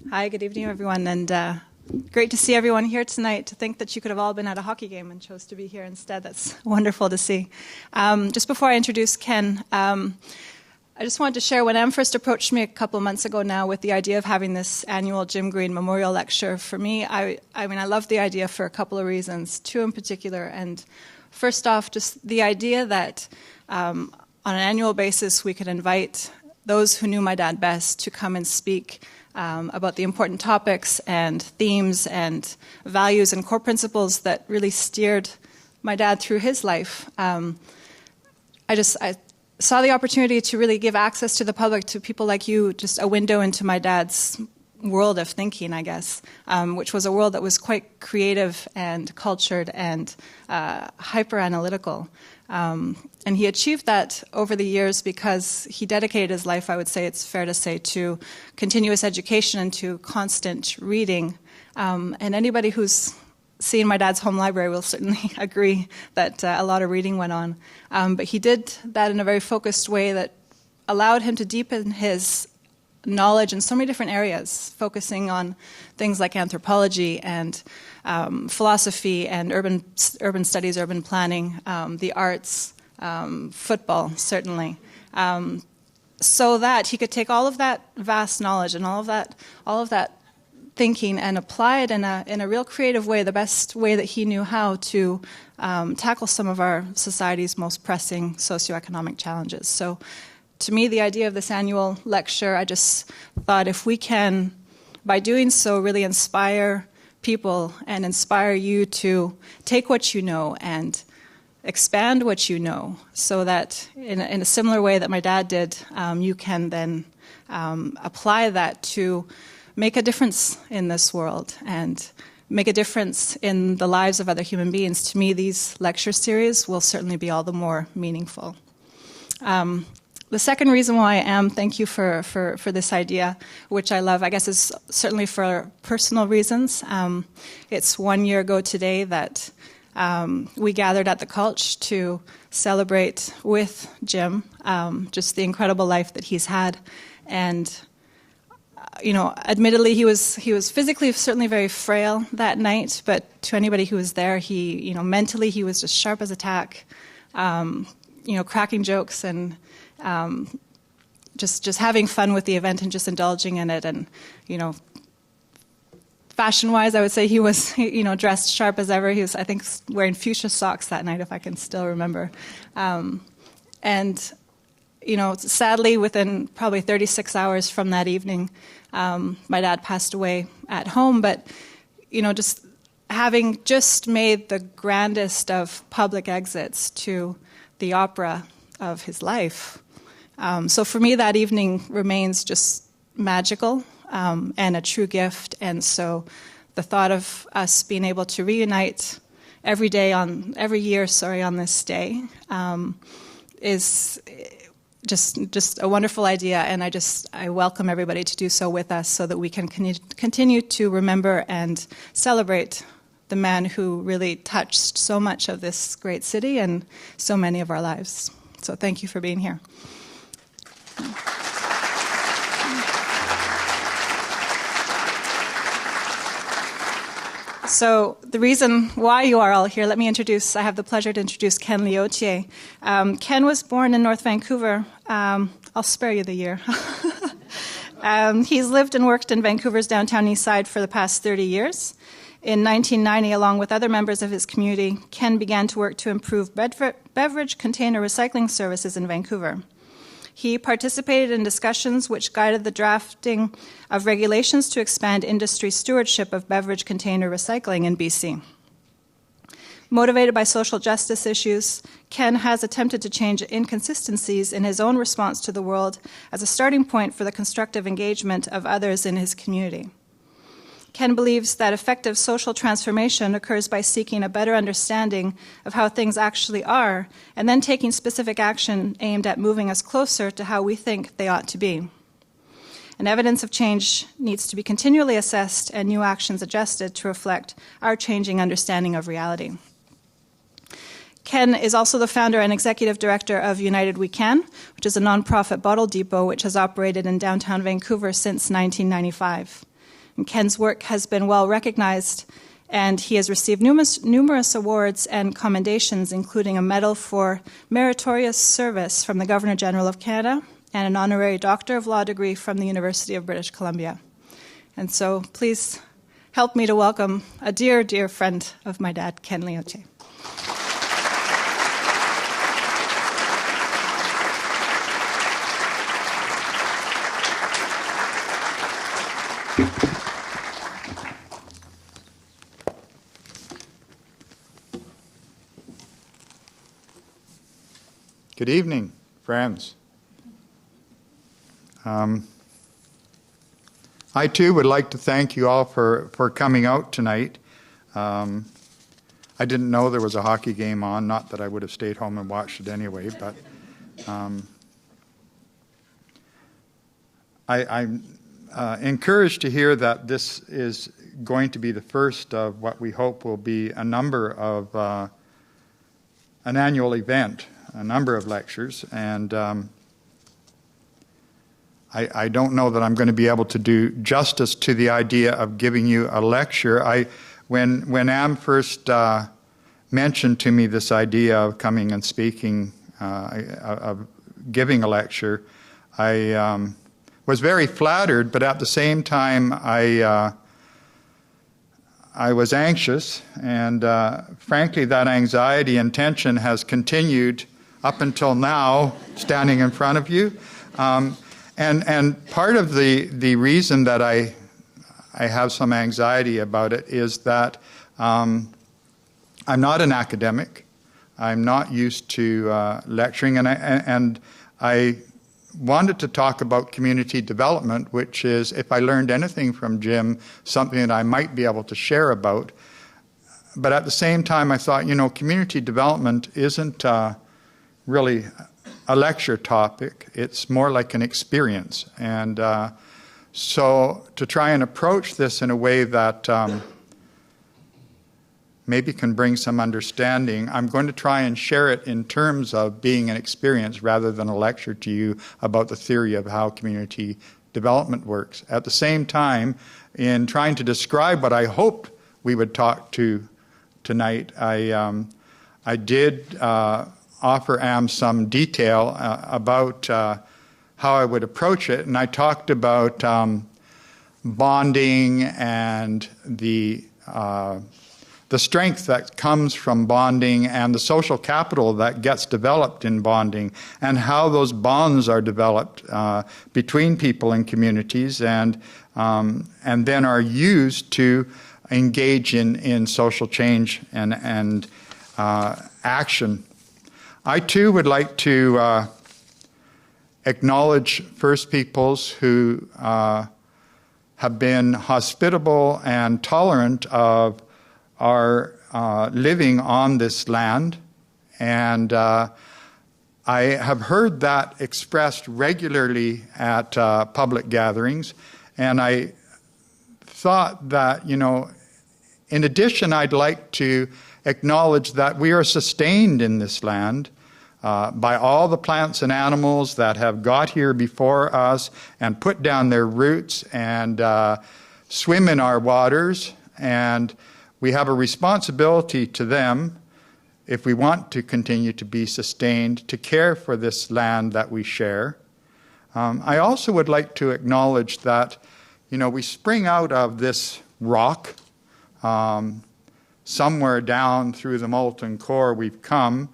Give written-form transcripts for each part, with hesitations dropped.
Hi, good evening, everyone, and great to see everyone here tonight. To think that you could have all been at a hockey game and chose to be here instead, that's wonderful to see. Just before I introduce Ken, I just wanted to share when Em first approached me a couple of months ago now with the idea of having this annual Jim Green Memorial Lecture. For me, I love the idea for a couple of reasons, two in particular. And first off, just the idea that on an annual basis we could invite those who knew my dad best to come and speak about the important topics and themes and values and core principles that really steered my dad through his life. I saw the opportunity to really give access to the public, to people like you, just a window into my dad's world of thinking, I guess, which was a world that was quite creative and cultured and hyper-analytical. And he achieved that over the years because he dedicated his life, I would say it's fair to say, to continuous education and to constant reading. And anybody who's seen my dad's home library will certainly agree that a lot of reading went on. But he did that in a very focused way that allowed him to deepen his knowledge in so many different areas, focusing on things like anthropology and philosophy and urban studies, urban planning, the arts, football, certainly, so that he could take all of that vast knowledge and all of that thinking and apply it in a real creative way, the best way that he knew how to tackle some of our society's most pressing socioeconomic challenges. So to me, the idea of this annual lecture, I just thought if we can, by doing so, really inspire people and inspire you to take what you know and expand what you know, so that in a similar way that my dad did, you can then apply that to make a difference in this world and make a difference in the lives of other human beings. To me, these lecture series will certainly be all the more meaningful. The second reason why I am, thank you for this idea, which I love, I guess is certainly for personal reasons. It's 1 year ago today that we gathered at the Culch to celebrate with Jim just the incredible life that he's had. And admittedly, he was physically certainly very frail that night, but to anybody who was there, he, mentally he was just sharp as a tack, cracking jokes and just having fun with the event and just indulging in it. And, fashion-wise, I would say he was, dressed sharp as ever. He was, I think, wearing fuchsia socks that night, if I can still remember. Sadly, within probably 36 hours from that evening, my dad passed away at home. But, just having just made the grandest of public exits to the opera of his life. So for me, that evening remains just magical and a true gift. And so the thought of us being able to reunite every year on this day is just a wonderful idea. And I welcome everybody to do so with us so that we can continue to remember and celebrate the man who really touched so much of this great city and so many of our lives. So thank you for being here. So the reason why you are all here, I have the pleasure to introduce Ken Lyotier. Ken was born in North Vancouver. I'll spare you the year. He's lived and worked in Vancouver's Downtown Eastside for the past 30 years. In 1990, along with other members of his community, Ken began to work to improve beverage container recycling services in Vancouver. He participated in discussions which guided the drafting of regulations to expand industry stewardship of beverage container recycling in BC. Motivated by social justice issues, Ken has attempted to change inconsistencies in his own response to the world as a starting point for the constructive engagement of others in his community. Ken believes that effective social transformation occurs by seeking a better understanding of how things actually are, and then taking specific action aimed at moving us closer to how we think they ought to be. And evidence of change needs to be continually assessed and new actions adjusted to reflect our changing understanding of reality. Ken is also the founder and executive director of United We Can, which is a nonprofit bottle depot which has operated in downtown Vancouver since 1995. And Ken's work has been well recognized, and he has received numerous awards and commendations, including a medal for meritorious service from the Governor-General of Canada and an honorary Doctor of Law degree from the University of British Columbia. And so please help me to welcome a dear, dear friend of my dad, Ken Lyotier. Good evening, friends. I too would like to thank you all for coming out tonight. I didn't know there was a hockey game on, not that I would have stayed home and watched it anyway, but I'm encouraged to hear that this is going to be the first of what we hope will be a number of an annual event, a number of lectures, and I don't know that I'm going to be able to do justice to the idea of giving you a lecture. When Am first mentioned to me this idea of coming and speaking, of giving a lecture, I was very flattered, but at the same time I was anxious, and frankly that anxiety and tension has continued up until now, standing in front of you. And part of the reason that I have some anxiety about it is that I'm not an academic. I'm not used to lecturing, and I wanted to talk about community development, which is, if I learned anything from Jim, something that I might be able to share about. But at the same time, I thought, community development isn't really a lecture topic. It's more like an experience. And so to try and approach this in a way that maybe can bring some understanding, I'm going to try and share it in terms of being an experience rather than a lecture to you about the theory of how community development works. At the same time, in trying to describe what I hoped we would talk to tonight, I did offer Am some detail about how I would approach it, and I talked about bonding and the strength that comes from bonding and the social capital that gets developed in bonding, and how those bonds are developed between people and communities, and then are used to engage in social change and action. I too would like to acknowledge First Peoples who have been hospitable and tolerant of our living on this land, and I have heard that expressed regularly at public gatherings, and I thought that, in addition, I'd like to acknowledge that we are sustained in this land by all the plants and animals that have got here before us and put down their roots and swim in our waters, and we have a responsibility to them, if we want to continue to be sustained, to care for this land that we share. I also would like to acknowledge that, we spring out of this rock. Somewhere down through the molten core we've come,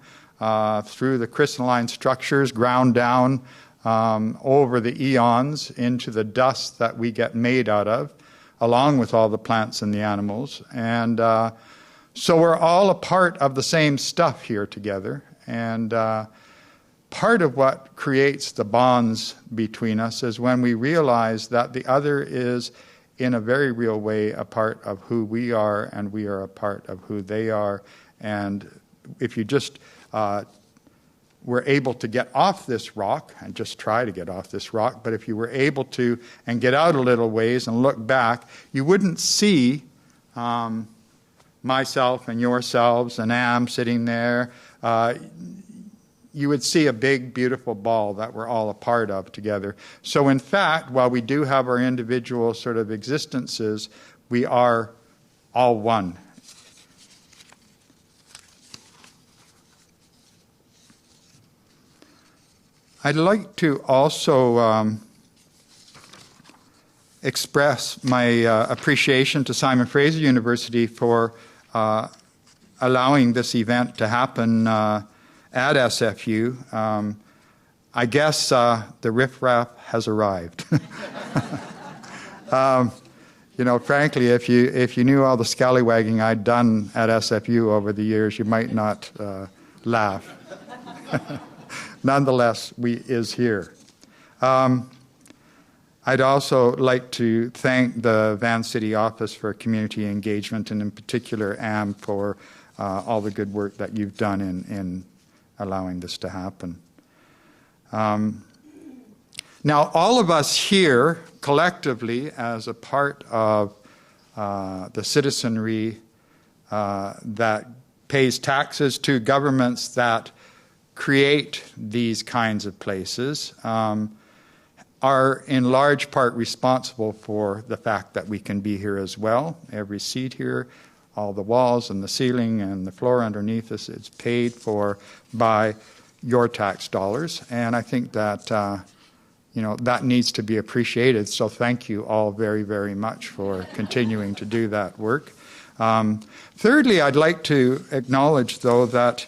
through the crystalline structures, ground down over the eons into the dust that we get made out of, along with all the plants and the animals. And so we're all a part of the same stuff here together. And part of what creates the bonds between us is when we realize that the other is, in a very real way, a part of who we are, and we are a part of who they are. And if you just were able to get off this rock, and just try to get off this rock, but if you were able to and get out a little ways and look back, you wouldn't see myself and yourselves and Am sitting there. you would see a big, beautiful ball that we're all a part of together. So in fact, while we do have our individual sort of existences, we are all one. I'd like to also express my appreciation to Simon Fraser University for allowing this event to happen at SFU. I guess the riffraff has arrived. Frankly, if you knew all the scallywagging I'd done at SFU over the years, you might not laugh. Nonetheless, we is here. I'd also like to thank the Vancity Office for Community Engagement, and in particular Am for all the good work that you've done in allowing this to happen. Now, all of us here, collectively, as a part of the citizenry that pays taxes to governments that create these kinds of places, are in large part responsible for the fact that we can be here as well. Every seat here, all the walls and the ceiling and the floor underneath us, it's paid for by your tax dollars. And I think that, that needs to be appreciated. So thank you all very, very much for continuing to do that work. Thirdly, I'd like to acknowledge, though, that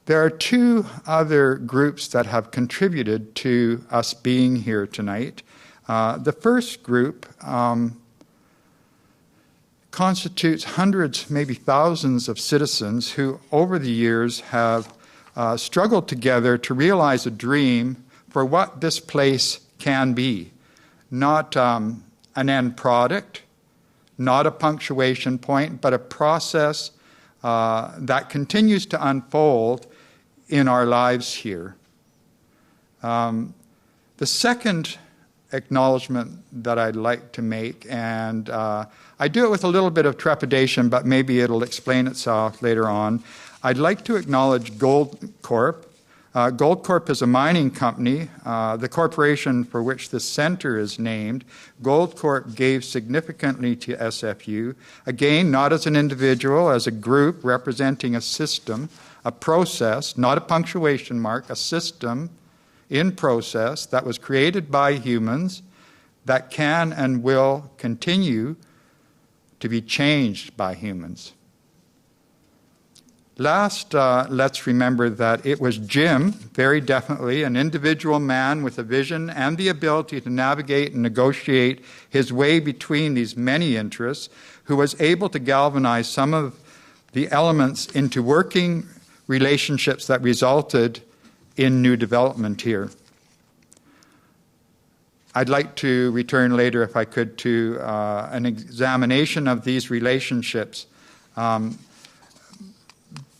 there are two other groups that have contributed to us being here tonight. The first group constitutes hundreds, maybe thousands of citizens who over the years have struggled together to realize a dream for what this place can be. Not an end product, not a punctuation point, but a process that continues to unfold in our lives here. The second acknowledgement that I'd like to make, and I do it with a little bit of trepidation, but maybe it'll explain itself later on. I'd like to acknowledge Gold Corp. Gold Corp is a mining company, the corporation for which the center is named. Gold Corp gave significantly to SFU, again, not as an individual, as a group representing a system, a process, not a punctuation mark, a system in process that was created by humans that can and will continue to be changed by humans. Last, let's remember that it was Jim, very definitely, an individual man with a vision and the ability to navigate and negotiate his way between these many interests, who was able to galvanize some of the elements into working relationships that resulted in new development here. I'd like to return later, if I could, to an examination of these relationships.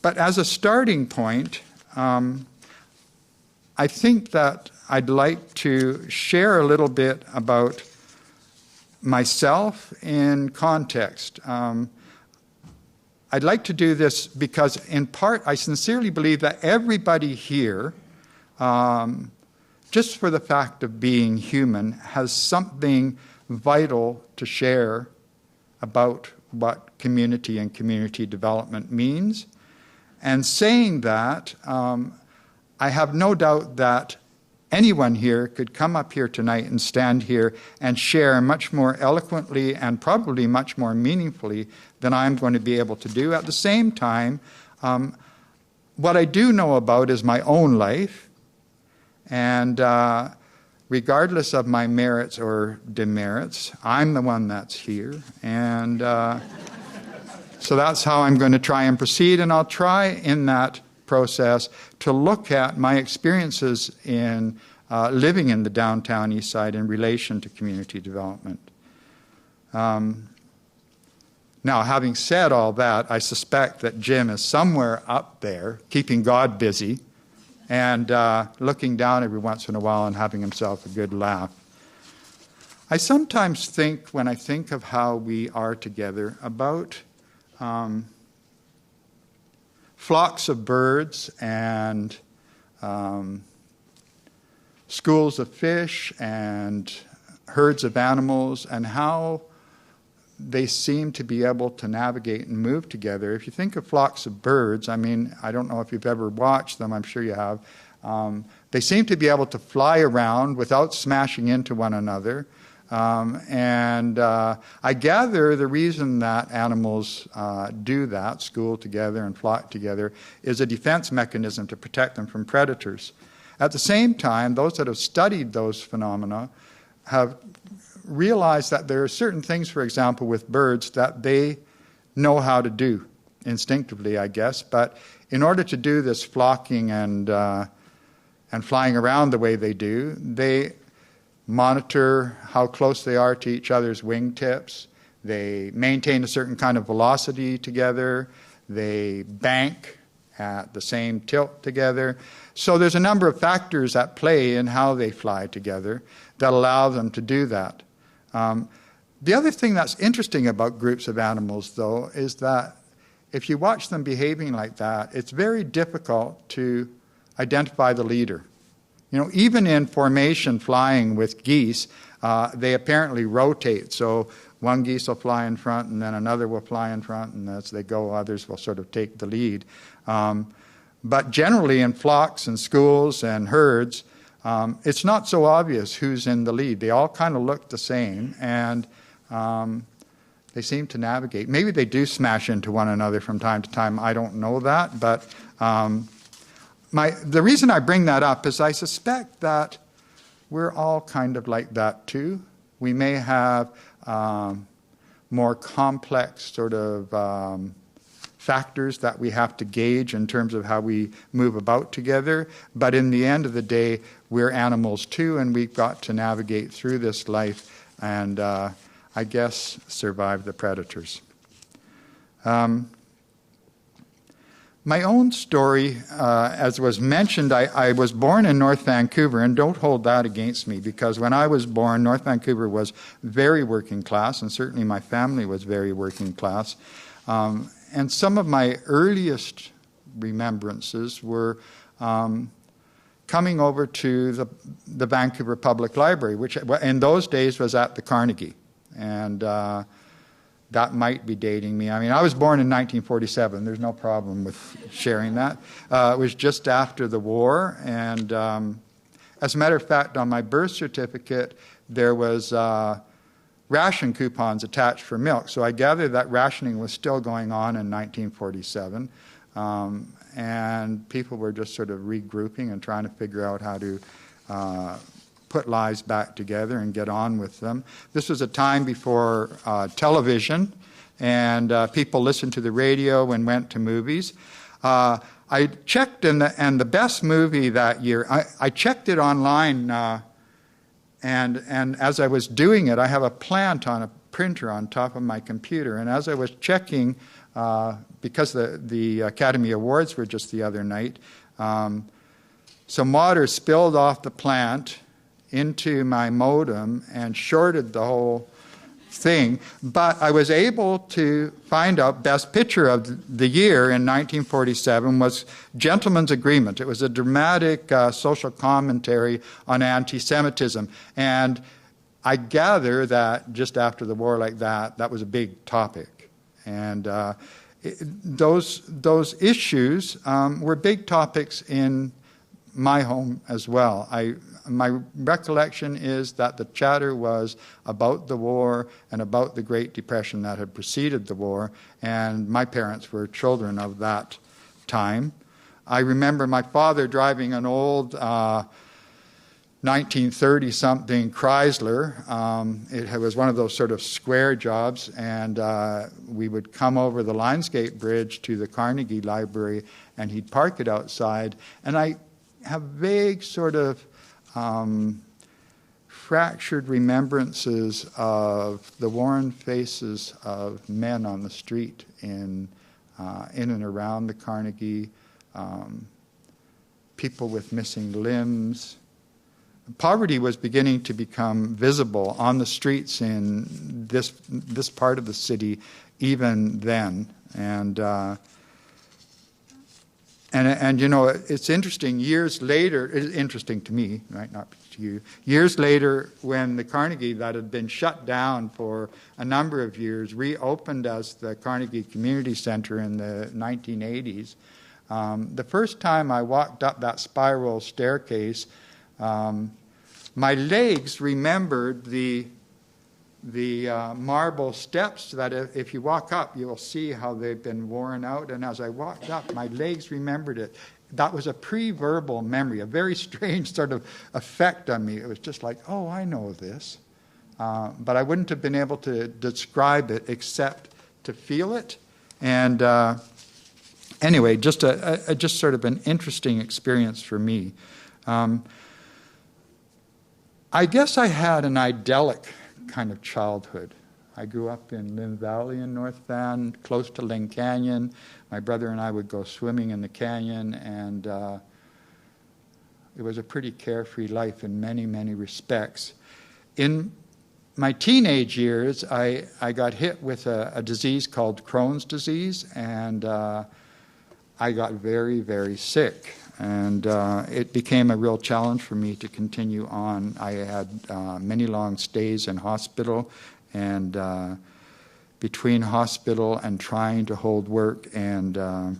But as a starting point, I think that I'd like to share a little bit about myself in context. I'd like to do this because, in part, I sincerely believe that everybody here, just for the fact of being human, has something vital to share about what community and community development means. And saying that, I have no doubt that anyone here could come up here tonight and stand here and share much more eloquently and probably much more meaningfully than I'm going to be able to do. At the same time, what I do know about is my own life, and regardless of my merits or demerits, I'm the one that's here, and so that's how I'm going to try and proceed, and I'll try in that process to look at my experiences in living in the Downtown Eastside in relation to community development. Now, having said all that, I suspect that Jim is somewhere up there keeping God busy and looking down every once in a while and having himself a good laugh. I sometimes think, when I think of how we are together, about flocks of birds and schools of fish and herds of animals, and how they seem to be able to navigate and move together. If you think of flocks of birds, I mean, I don't know if you've ever watched them, I'm sure you have. They seem to be able to fly around without smashing into one another. I gather the reason that animals do that, school together and flock together, is a defense mechanism to protect them from predators. At the same time, those that have studied those phenomena have realized that there are certain things, for example, with birds that they know how to do instinctively, I guess. But in order to do this flocking and flying around the way they do, they monitor how close they are to each other's wingtips. They maintain a certain kind of velocity together. They bank at the same tilt together. So there's a number of factors at play in how they fly together that allow them to do that. The other thing that's interesting about groups of animals, though, is that if you watch them behaving like that, it's very difficult to identify the leader. You know, even in formation flying with geese, they apparently rotate. So one geese will fly in front, and then another will fly in front, and as they go, others will sort of take the lead. But generally in flocks and schools and herds, it's not so obvious who's in the lead. They all kind of look the same, and they seem to navigate. Maybe they do smash into one another from time to time. I don't know that, but the reason I bring that up is I suspect that we're all kind of like that too. We may have more complex sort of factors that we have to gauge in terms of how we move about together. But in the end of the day, we're animals too, and we've got to navigate through this life and, I guess, survive the predators. My own story, as was mentioned, I was born in North Vancouver, and don't hold that against me, because when I was born, North Vancouver was very working class, and certainly my family was very working class. And some of my earliest remembrances were coming over to the Vancouver Public Library, which in those days was at the Carnegie. And that might be dating me. I mean, I was born in 1947. There's no problem with sharing that. It was just after the war. And as a matter of fact, on my birth certificate, there was ration coupons attached for milk. So I gather that rationing was still going on in 1947. And people were just sort of regrouping and trying to figure out how to put lives back together and get on with them. This was a time before television, and people listened to the radio and went to movies. I checked, and the best movie that year, I checked it online, and as I was doing it, I have a plant on a printer on top of my computer, and as I was checking, because the Academy Awards were just the other night, some water spilled off the plant into my modem and shorted the whole thing. But I was able to find out Best Picture of the year in 1947 was Gentleman's Agreement. It was a dramatic social commentary on anti-Semitism. And I gather that just after the war like that, that was a big topic. And those issues were big topics in my home as well. My recollection is that the chatter was about the war and about the Great Depression that had preceded the war, and my parents were children of that time. I remember my father driving an old 1930-something Chrysler. It was one of those sort of square jobs, and we would come over the Lionsgate Bridge to the Carnegie Library, and he'd park it outside, and I have vague sort of fractured remembrances of the worn faces of men on the street in and around the Carnegie, people with missing limbs. Poverty was beginning to become visible on the streets in this part of the city even then. And And you know, it's interesting, years later, it's interesting to me, right, not to you, years later when the Carnegie, that had been shut down for a number of years, reopened as the Carnegie Community Center in the 1980s, the first time I walked up that spiral staircase, my legs remembered the marble steps that if you walk up, you'll see how they've been worn out. And as I walked up, my legs remembered it. That was a pre-verbal memory, a very strange sort of effect on me. It was just like, oh, I know this. But I wouldn't have been able to describe it except to feel it. And anyway, just sort of an interesting experience for me. I guess I had an idyllic kind of childhood. I grew up in Lynn Valley in North Van, close to Lynn Canyon. My brother and I would go swimming in the canyon, and it was a pretty carefree life in many, many respects. In my teenage years, I got hit with a disease called Crohn's disease, and I got very, very sick. And it became a real challenge for me to continue on. I had many long stays in hospital, and between hospital and trying to hold work and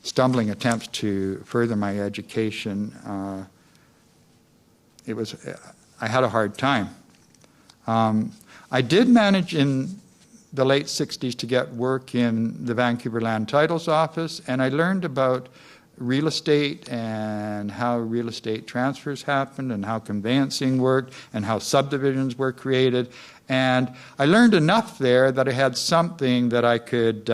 stumbling attempts to further my education, I had a hard time. I did manage in the late 60s to get work in the Vancouver Land Titles Office, and I learned about real estate and how real estate transfers happened and how conveyancing worked and how subdivisions were created. And I learned enough there that I had something that I could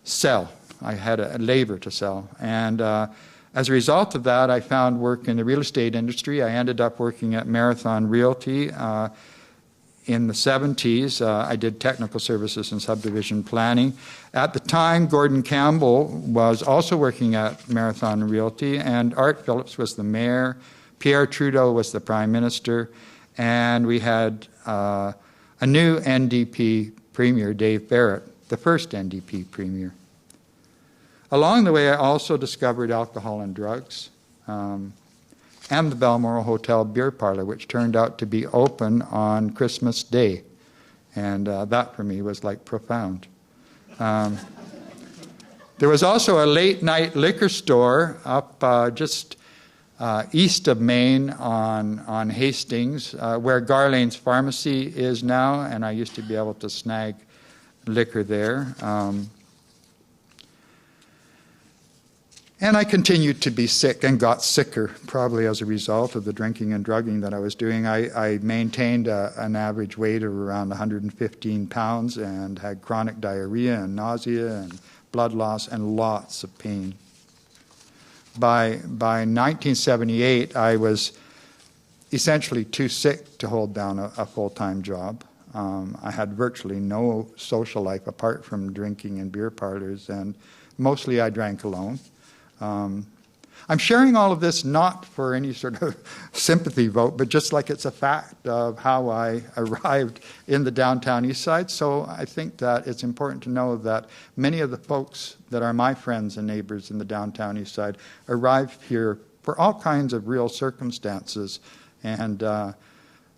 sell. I had a labor to sell. And as a result of that, I found work in the real estate industry. I ended up working at Marathon Realty. In the 70s, I did technical services and subdivision planning. At the time, Gordon Campbell was also working at Marathon Realty, and Art Phillips was the mayor, Pierre Trudeau was the prime minister, and we had a new NDP premier, Dave Barrett, the first NDP premier. Along the way, I also discovered alcohol and drugs. And the Balmoral Hotel Beer Parlor, which turned out to be open on Christmas Day. And that for me was like profound. There was also a late night liquor store up just east of Maine on Hastings, where Garlane's Pharmacy is now, and I used to be able to snag liquor there. And I continued to be sick and got sicker, probably as a result of the drinking and drugging that I was doing. I maintained an average weight of around 115 pounds and had chronic diarrhea and nausea and blood loss and lots of pain. By 1978, I was essentially too sick to hold down a full-time job. I had virtually no social life apart from drinking in beer parlors, and mostly I drank alone. I'm sharing all of this not for any sort of sympathy vote, but just like it's a fact of how I arrived in the Downtown Eastside. So I think that it's important to know that many of the folks that are my friends and neighbors in the Downtown Eastside arrived here for all kinds of real circumstances. And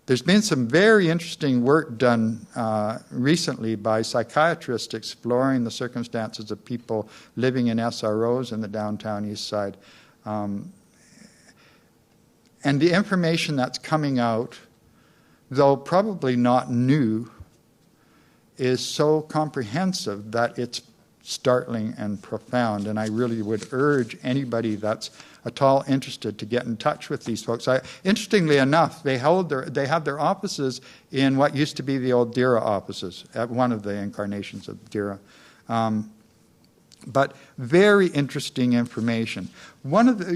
there's been some very interesting work done recently by psychiatrists exploring the circumstances of people living in SROs in the Downtown Eastside. And the information that's coming out, though probably not new, is so comprehensive that it's startling and profound. And I really would urge anybody that's at all interested to get in touch with these folks. Interestingly enough, they have their offices in what used to be the old DERA offices, at one of the incarnations of DERA. But very interesting information.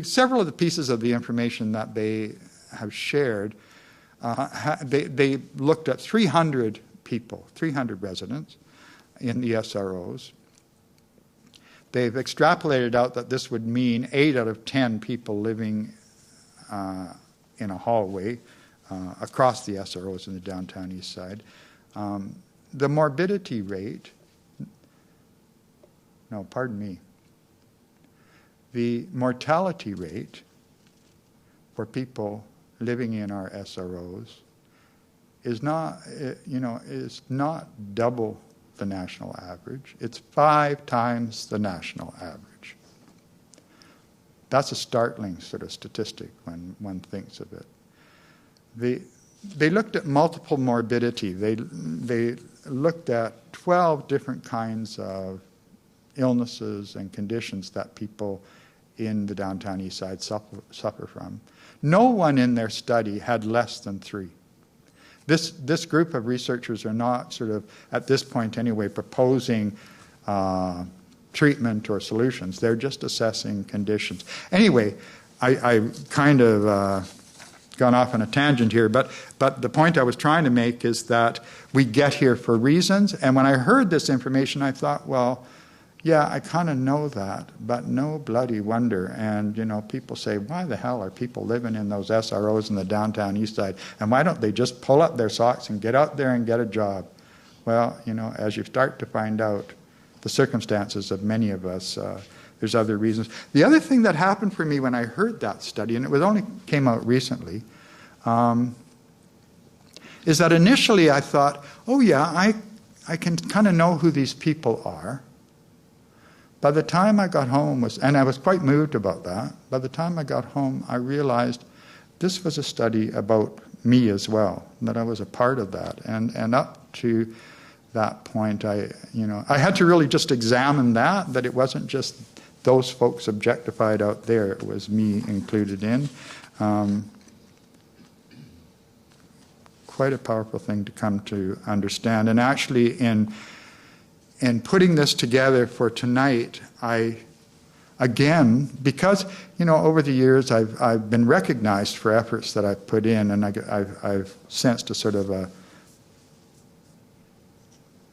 Several of the pieces of the information that they have shared, they looked at 300 people, 300 residents in the SROs. They've extrapolated out that this would mean 8 out of 10 people living in a hallway across the SROs in the Downtown Eastside. The morbidity rate, no, pardon me. the mortality rate for people living in our SROs is not, is not double the national average. It's 5 times the national average. That's a startling sort of statistic when one thinks of it. They looked at multiple morbidity. They looked at 12 different kinds of illnesses and conditions that people in the Downtown Eastside suffer from. No one in their study had less than 3. This group of researchers are not sort of, at this point anyway, proposing treatment or solutions. They're just assessing conditions. Anyway, I kind of gone off on a tangent here, but the point I was trying to make is that we get here for reasons, and when I heard this information, I thought, well, yeah, I kind of know that, but no bloody wonder. And, people say, why the hell are people living in those SROs in the Downtown Eastside? And why don't they just pull up their socks and get out there and get a job? Well, as you start to find out the circumstances of many of us, there's other reasons. The other thing that happened for me when I heard that study, and it was only came out recently, is that initially I thought, oh yeah, I can kind of know who these people are. By the time I got home, and I was quite moved about that, by the time I got home, I realized this was a study about me as well, that I was a part of that. And up to that point, I had to really just examine that it wasn't just those folks objectified out there, it was me included in. Quite a powerful thing to come to understand. And actually, in putting this together for tonight, I, again, because, over the years I've been recognized for efforts that I've put in, and I've sensed a sort of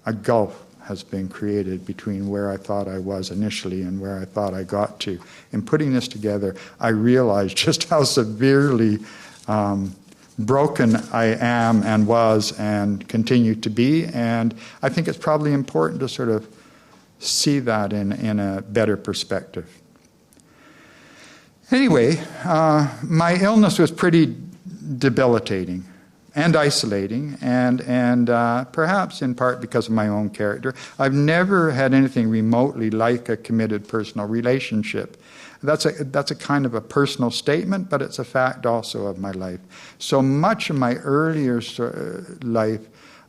a gulf has been created between where I thought I was initially and where I thought I got to. In putting this together, I realized just how severely broken I am and was and continue to be, and I think it's probably important to sort of see that in a better perspective. Anyway, my illness was pretty debilitating and isolating, and perhaps in part because of my own character. I've never had anything remotely like a committed personal relationship. That's a kind of a personal statement, but it's a fact also of my life. So much of my earlier life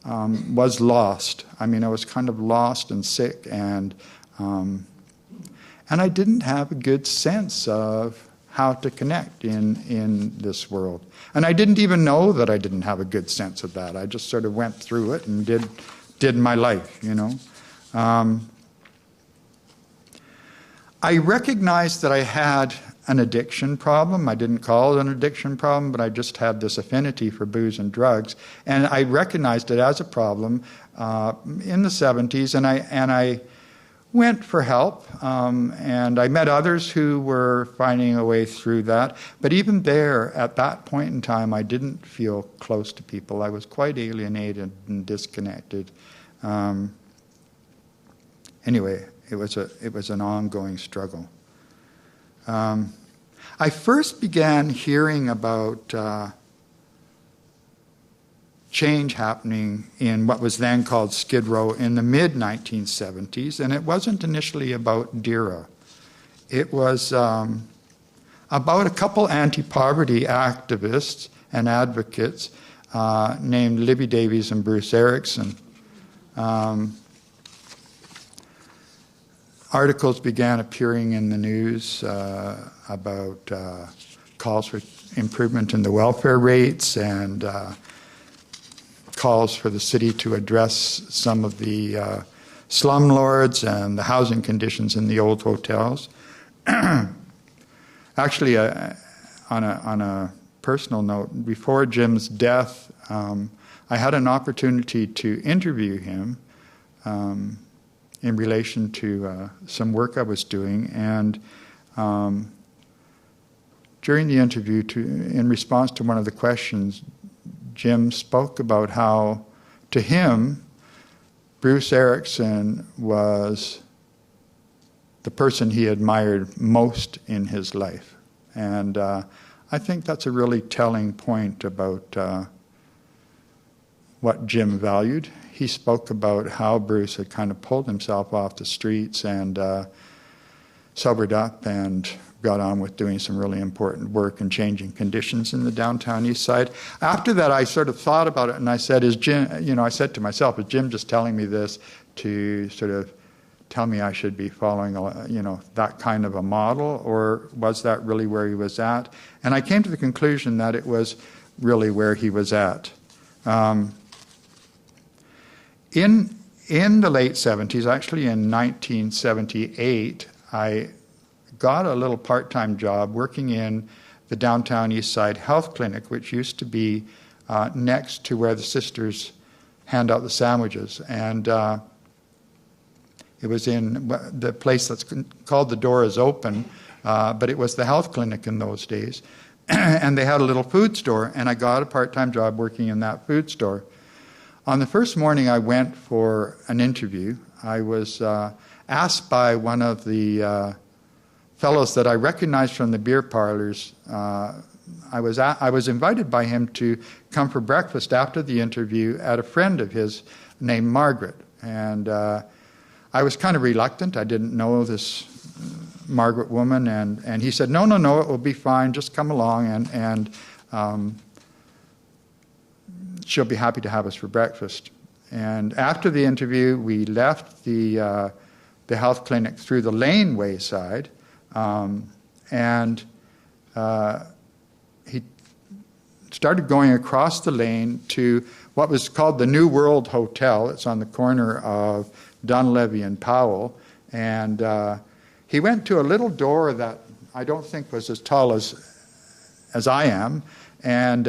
was lost. I mean, I was kind of lost and sick, and I didn't have a good sense of how to connect in this world. And I didn't even know that I didn't have a good sense of that. I just sort of went through it and did my life, I recognized that I had an addiction problem. I didn't call it an addiction problem, but I just had this affinity for booze and drugs. And I recognized it as a problem in the 70s, and I went for help, and I met others who were finding a way through that. But even there, at that point in time, I didn't feel close to people. I was quite alienated and disconnected. Anyway, it was an ongoing struggle. I first began hearing about change happening in what was then called Skid Row in the mid-1970s, and it wasn't initially about DERA. It was about a couple anti-poverty activists and advocates named Libby Davies and Bruce Erickson. Articles began appearing in the news about calls for improvement in the welfare rates and calls for the city to address some of the slumlords and the housing conditions in the old hotels. Actually, on a personal note, before Jim's death, I had an opportunity to interview him in relation to some work I was doing, and during the interview, in response to one of the questions, Jim spoke about how, to him, Bruce Erickson was the person he admired most in his life. And I think that's a really telling point about what Jim valued. He spoke about how Bruce had kind of pulled himself off the streets and sobered up and got on with doing some really important work and changing conditions in the downtown east side. After that, I sort of thought about it, and I said, is Jim, I said to myself, is Jim just telling me this to sort of tell me I should be following, that kind of a model, or was that really where he was at? And I came to the conclusion that it was really where he was at. In the late 70s, actually in 1978, I got a little part-time job working in the Downtown Eastside Health Clinic, which used to be next to where the sisters hand out the sandwiches. And it was in the place that's called the Door is Open, but it was the health clinic in those days. And they had a little food store, and I got a part-time job working in that food store. On the first morning I went for an interview, I was asked by one of the fellows that I recognized from the beer parlors. I was invited by him to come for breakfast after the interview at a friend of his named Margaret. And I was kind of reluctant. I didn't know this Margaret woman. And he said, no, it will be fine. Just come along and she'll be happy to have us for breakfast. And after the interview, we left the health clinic through the laneway side. And he started going across the lane to what was called the New World Hotel. It's on the corner of Dunleavy and Powell. And he went to a little door that I don't think was as tall as I am. And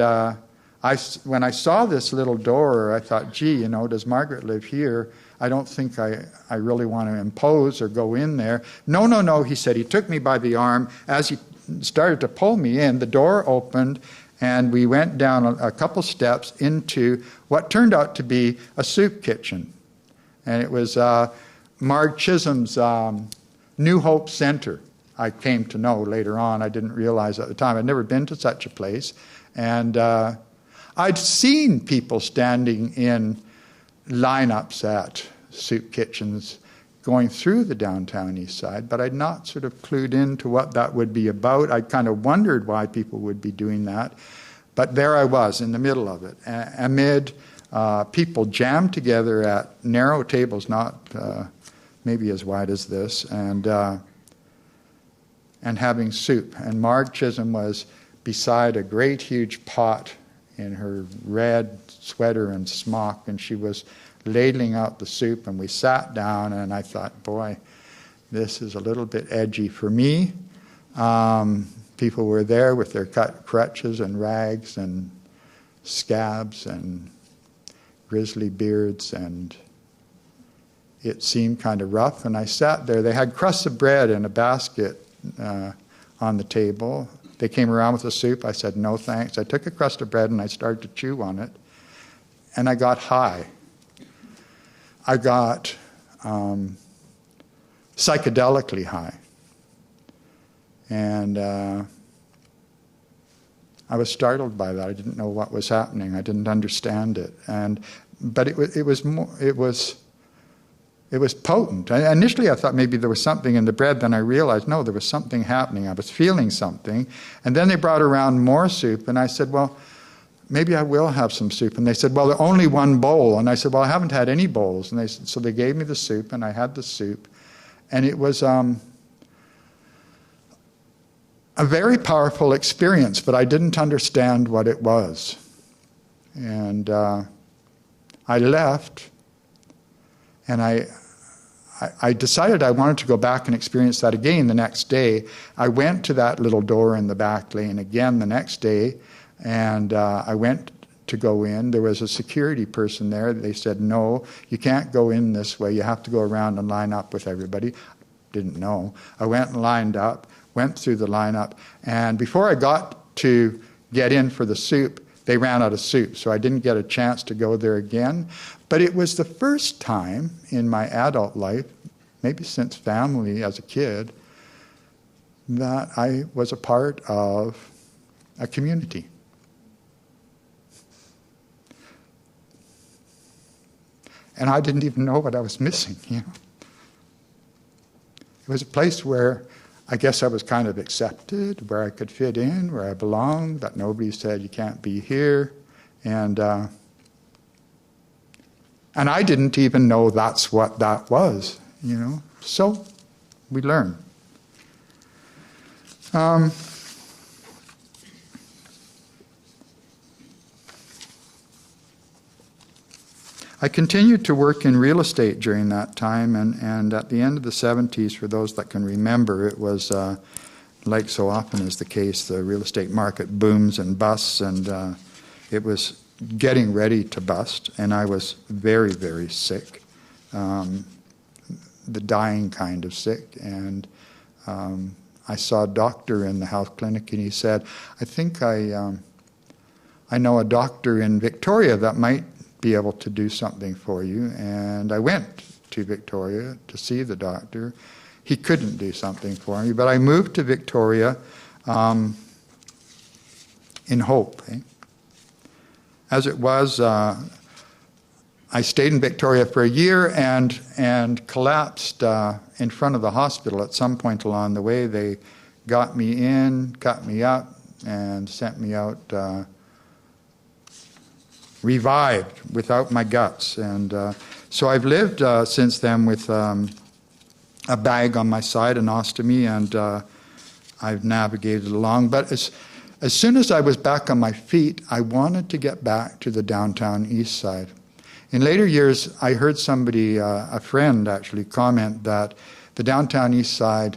when I saw this little door, I thought, gee, does Margaret live here? I don't think I really want to impose or go in there. No, he said. He took me by the arm. As he started to pull me in, the door opened, and we went down a couple steps into what turned out to be a soup kitchen. And it was Marg Chisholm's New Hope Center, I came to know later on. I didn't realize at the time. I'd never been to such a place. And I'd seen people standing in lineups at soup kitchens going through the downtown east side, but I'd not sort of clued into what that would be about. I kind of wondered why people would be doing that. But there I was in the middle of it, amid people jammed together at narrow tables, not maybe as wide as this, and having soup. And Marg Chisholm was beside a great huge pot in her red sweater and smock, and she was ladling out the soup, and we sat down, and I thought, boy, this is a little bit edgy for me. People were there with their cut crutches and rags and scabs and grizzly beards, and it seemed kind of rough, and I sat there. They had crusts of bread in a basket on the table. They came around with the soup. I said, no thanks. I took a crust of bread and I started to chew on it, and I got high. I got psychedelically high. And I was startled by that. I didn't know what was happening. I didn't understand it. But it was potent. Initially, I thought maybe there was something in the bread. Then I realized, no, there was something happening. I was feeling something. And then they brought around more soup, and I said, well, maybe I will have some soup. And they said, well, only one bowl. And I said, well, I haven't had any bowls. And so they gave me the soup, and I had the soup. And it was a very powerful experience, but I didn't understand what it was. And I left, and I decided I wanted to go back and experience that again the next day. I went to that little door in the back lane again the next day, and I went to go in. There was a security person there. They said, no, you can't go in this way. You have to go around and line up with everybody. Didn't know. I went and lined up, went through the lineup, and before I got to get in for the soup, they ran out of soup, so I didn't get a chance to go there again. But it was the first time in my adult life maybe since family as a kid, that I was a part of a community. And I didn't even know what I was missing, you know. It was a place where I guess I was kind of accepted, where I could fit in, where I belonged, that nobody said you can't be here. And I didn't even know that's what that was, you know. So we learn. I continued to work in real estate during that time, and at the end of the 70s, for those that can remember, it was, like so often is the case, the real estate market booms and busts, and it was getting ready to bust, and I was very, very sick, the dying kind of sick, and I saw a doctor in the health clinic, and he said, I think I know a doctor in Victoria that might be able to do something for you. And I went to Victoria to see the doctor. He couldn't do something for me, but I moved to Victoria in hope. As it was, I stayed in Victoria for a year and collapsed in front of the hospital at some point along the way. They got me in, cut me up, and sent me out revived without my guts. And so I've lived since then with a bag on my side, an ostomy, and I've navigated along. But as soon as I was back on my feet, I wanted to get back to the Downtown Eastside. In later years, I heard somebody, a friend actually, comment that the Downtown Eastside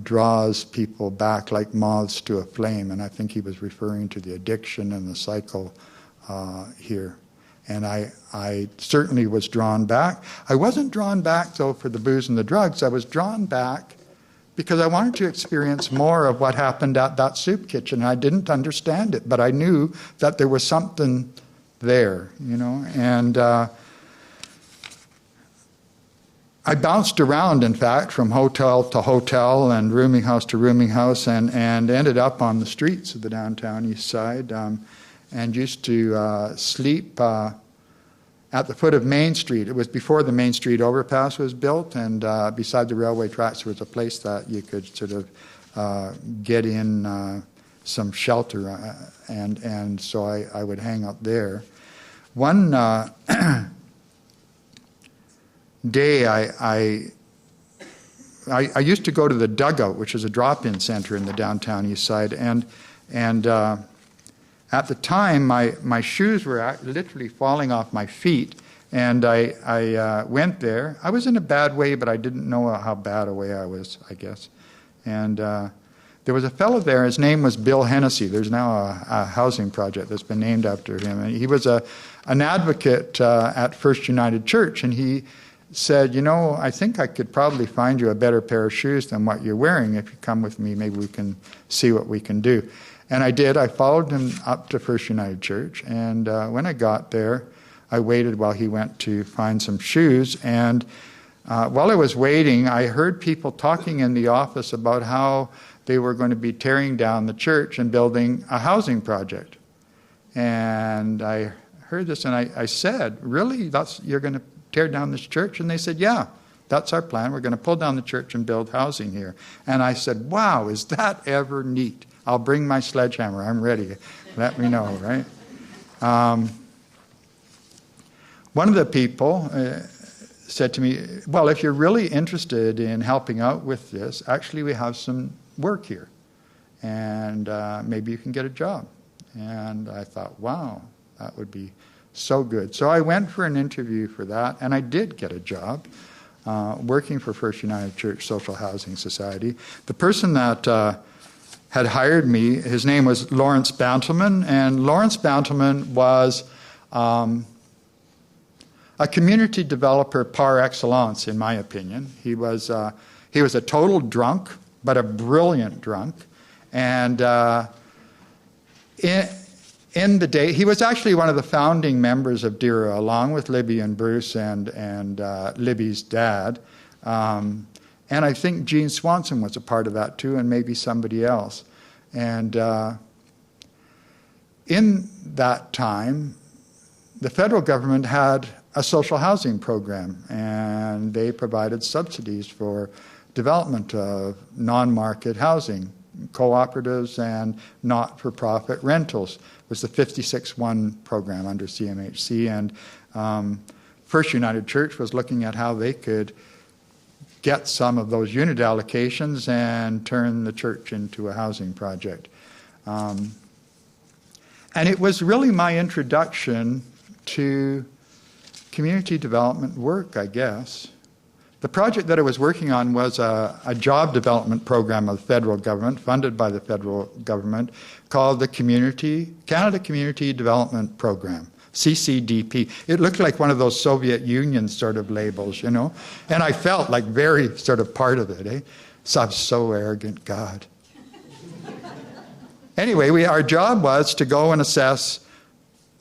draws people back like moths to a flame, and I think he was referring to the addiction and the cycle here. And I certainly was drawn back. I wasn't drawn back, though, for the booze and the drugs. I was drawn back because I wanted to experience more of what happened at that soup kitchen. I didn't understand it, but I knew that there was something there, you know. And I bounced around, in fact, from hotel to hotel and rooming house to rooming house, and ended up on the streets of the Downtown East Side. And used to sleep at the foot of Main Street. It was before the Main Street overpass was built, and beside the railway tracks there was a place that you could sort of get in some shelter, and so I would hang out there. One day I used to go to the Dugout, which is a drop-in center in the Downtown East Side, and at the time, my shoes were literally falling off my feet, and I went there. I was in a bad way, but I didn't know how bad a way I was, I guess. And there was a fellow there, his name was Bill Hennessy. There's now a housing project that's been named after him. And he was an advocate at First United Church, and he said, you know, I think I could probably find you a better pair of shoes than what you're wearing. If you come with me, maybe we can see what we can do. And I did. I followed him up to First United Church, and when I got there, I waited while he went to find some shoes, and while I was waiting, I heard people talking in the office about how they were going to be tearing down the church and building a housing project. And I heard this, and I said, really? You're going to tear down this church? And they said, yeah, that's our plan. We're going to pull down the church and build housing here. And I said, wow, is that ever neat? I'll bring my sledgehammer. I'm ready. Let me know, right? One of the people said to me, well, if you're really interested in helping out with this, actually we have some work here. And maybe you can get a job. And I thought, wow, that would be so good. So I went for an interview for that, and I did get a job working for First United Church Social Housing Society. The person that had hired me, his name was Lawrence Bantelman, and Lawrence Bantelman was a community developer par excellence, in my opinion. He was a total drunk, but a brilliant drunk, and in the day, he was actually one of the founding members of DERA, along with Libby and Bruce and Libby's dad. And I think Gene Swanson was a part of that too, and maybe somebody else. And in that time, the federal government had a social housing program, and they provided subsidies for development of non-market housing, cooperatives and not-for-profit rentals. It was the 56-1 program under CMHC, and First United Church was looking at how they could get some of those unit allocations and turn the church into a housing project. And it was really my introduction to community development work, I guess. The project that I was working on was a job development program of the federal government, funded by the federal government, called the Canada Community Development Program. CCDP. It looked like one of those Soviet Union sort of labels, you know. And I felt like very sort of part of it, So I'm so arrogant, God. Anyway, our job was to go and assess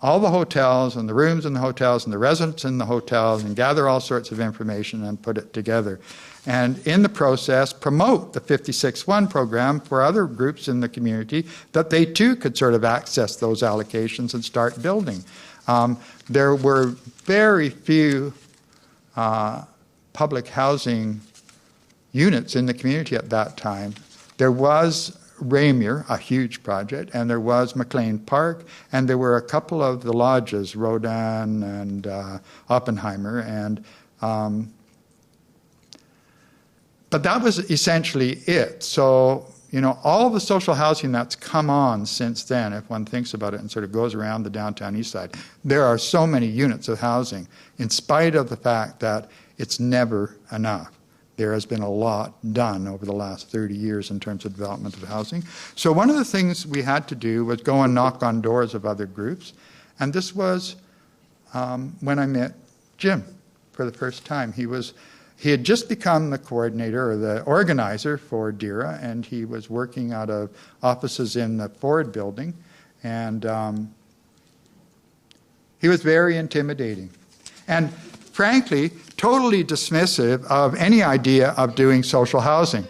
all the hotels and the rooms in the hotels and the residents in the hotels and gather all sorts of information and put it together. And in the process, promote the 56-1 program for other groups in the community that they too could sort of access those allocations and start building. There were very few public housing units in the community at that time. There was Rainier, a huge project, and there was McLean Park, and there were a couple of the lodges, Rodin and Oppenheimer, and but that was essentially it. So, you know, all the social housing that's come on since then, if one thinks about it and sort of goes around the Downtown Eastside, there are so many units of housing, in spite of the fact that it's never enough. There has been a lot done over the last 30 years in terms of development of housing. So one of the things we had to do was go and knock on doors of other groups. And this was when I met Jim for the first time. He had just become the coordinator or the organizer for DERA, and he was working out of offices in the Ford building. And he was very intimidating. And frankly, totally dismissive of any idea of doing social housing.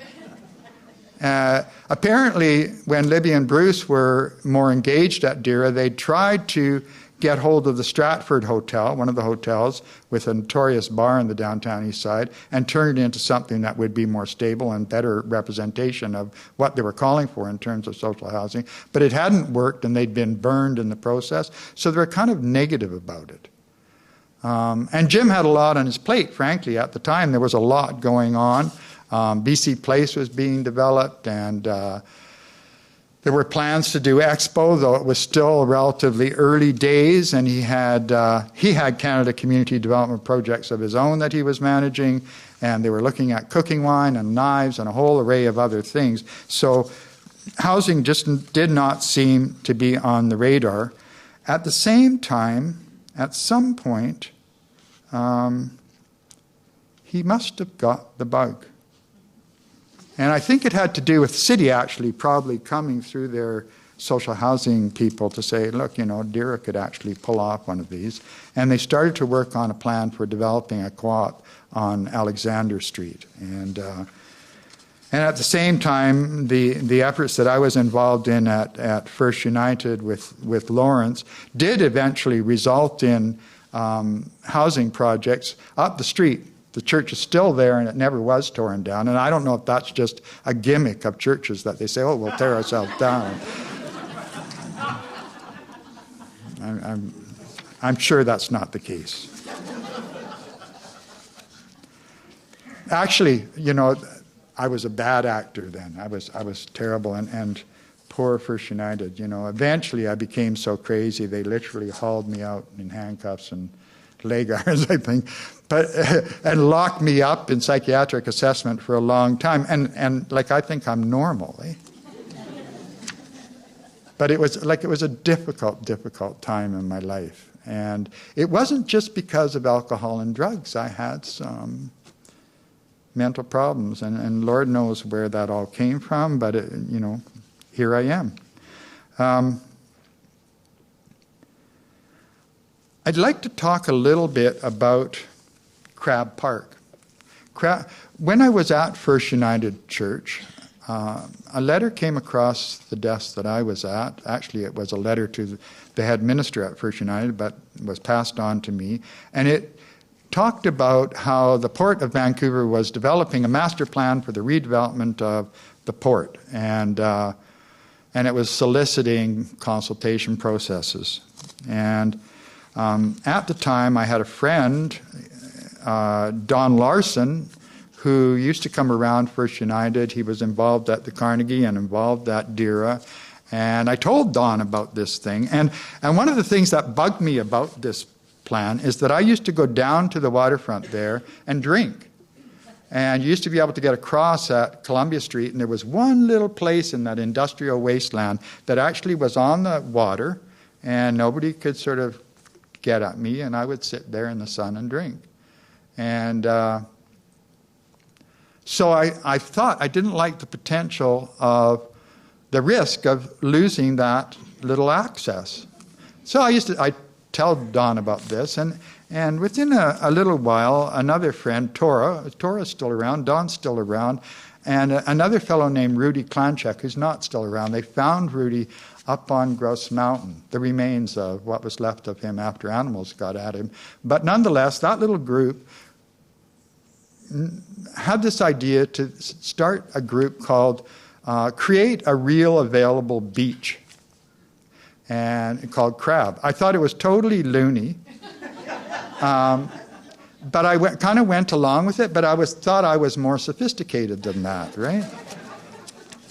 Apparently, when Libby and Bruce were more engaged at DERA, they tried to get hold of the Stratford Hotel, one of the hotels with a notorious bar in the Downtown Eastside, and turn it into something that would be more stable and better representation of what they were calling for in terms of social housing. But it hadn't worked, and they'd been burned in the process, so they were kind of negative about it. And Jim had a lot on his plate, frankly, at the time. There was a lot going on. BC Place was being developed, and there were plans to do Expo, though it was still relatively early days, and he had Canada Community Development projects of his own that he was managing, and they were looking at cooking wine and knives and a whole array of other things. So housing just did not seem to be on the radar. At the same time, at some point, he must have got the bug. And I think it had to do with the city actually probably coming through their social housing people to say, look, you know, DERA could actually pull off one of these. And they started to work on a plan for developing a co-op on Alexander Street. And at the same time, the efforts that I was involved in at First United with Lawrence did eventually result in housing projects up the street. The church is still there, and it never was torn down. And I don't know if that's just a gimmick of churches that they say, oh, we'll tear ourselves down. I'm sure that's not the case. Actually, you know, I was a bad actor then. I was terrible, and poor First United. You know, eventually I became so crazy they literally hauled me out in handcuffs and leg irons, I think, and locked me up in psychiatric assessment for a long time. And like I think I'm normal, But it was a difficult time in my life, and it wasn't just because of alcohol and drugs. I had some mental problems, and Lord knows where that all came from, but you know, here I am. I'd like to talk a little bit about Crab Park. When I was at First United Church, a letter came across the desk that I was at. Actually, it was a letter to the head minister at First United, but was passed on to me. And it talked about how the Port of Vancouver was developing a master plan for the redevelopment of the port. And it was soliciting consultation processes. And at the time, I had a friend, Don Larson, who used to come around First United. He was involved at the Carnegie and involved at DERA. And I told Don about this thing. And one of the things that bugged me about this plan is that I used to go down to the waterfront there and drink. And you used to be able to get across at Columbia Street, and there was one little place in that industrial wasteland that actually was on the water, and nobody could sort of get at me, and I would sit there in the sun and drink. And so I thought I didn't like the potential of the risk of losing that little access. So I tell Don about this, and within a little while, another friend, Tora's still around, Don's still around, and another fellow named Rudy Klanchek, who's not still around, they found Rudy up on Grouse Mountain, the remains of what was left of him after animals got at him. But nonetheless, that little group had this idea to start a group called Create a Real Available Beach, and called Crab. I thought it was totally loony. But I kind of went along with it, but thought I was more sophisticated than that, right?